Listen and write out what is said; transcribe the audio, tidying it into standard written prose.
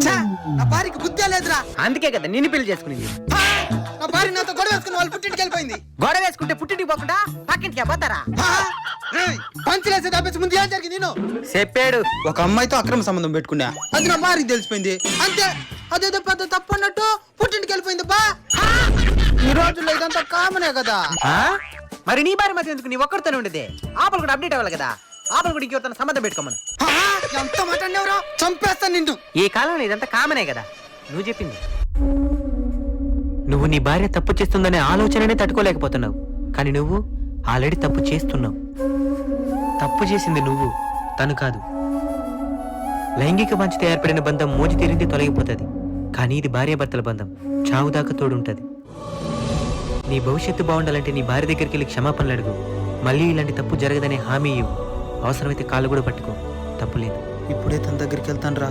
నా భార్యకి బుద్ధి లేదురా. అందుకే కదా నిన్ను పెళ్లి చేసుకునేది. నా భార్య నాతో గొడవ వేసుకుని వాళ్ళు పుట్టింటికి వెళ్ళిపోయింది. గొడవ వేసుకుంటే పుట్టింటికి పోకుండా పక్కింటికి పోతారా? పంచలేసే తప్పించి ముందు ఏం జరిగింది నేను చెప్పాడు. ఒక అమ్మాయితో అక్రమ సంబంధం పెట్టుకున్నా, అది నా భార్యకి తెలిసిపోయింది. అంతే, అదేదో పెద్ద తప్పు అన్నట్టు పుట్టింటికి వెళ్ళిపోయింది. బా ఈ రోజుల్లో ఇదంతా కామనే కదా. మరి నీ భార్య మధ్య ఎందుకు? నీ ఒక్కడితోనే ఉండేది. ఆపలు కూడా అప్డేట్ అవ్వాలి కదా. ఆపలు కూడా ఇంకెవరితో సంబంధం పెట్టుకోమను. ఎంత మాట అన్నావురా, చంపేస్తాను నిన్ను. ఈ కాలంలో ఇదంతా కామనే కదా. నువ్వు చెప్పింది. నువ్వు నీ భార్య తప్పు చేస్తుందనే ఆలోచననే తట్టుకోలేకపోతున్నావు. కానీ నువ్వు ఆల్రెడీ తప్పు చేస్తున్నావు. తప్పు చేసింది నువ్వు, తను కాదు. లైంగిక వాంఛతో ఏర్పడిన బంధం మోజు తీరింది, తొలగిపోతుంది. కానీ ఇది భార్యాభర్తల బంధం, చావుదాకా తోడుంటది. నీ భవిష్యత్తు బాగుండాలంటే నీ భార్య దగ్గరికి వెళ్ళి క్షమాపణలు అడుగు. మళ్ళీ ఇలాంటి తప్పు జరగదనే హామీ ఇవ్వు. అవసరమైతే కాళ్ళు కూడా పట్టుకో, తప్పులేదు. ఇప్పుడే తన దగ్గరికి వెళ్తాను రా.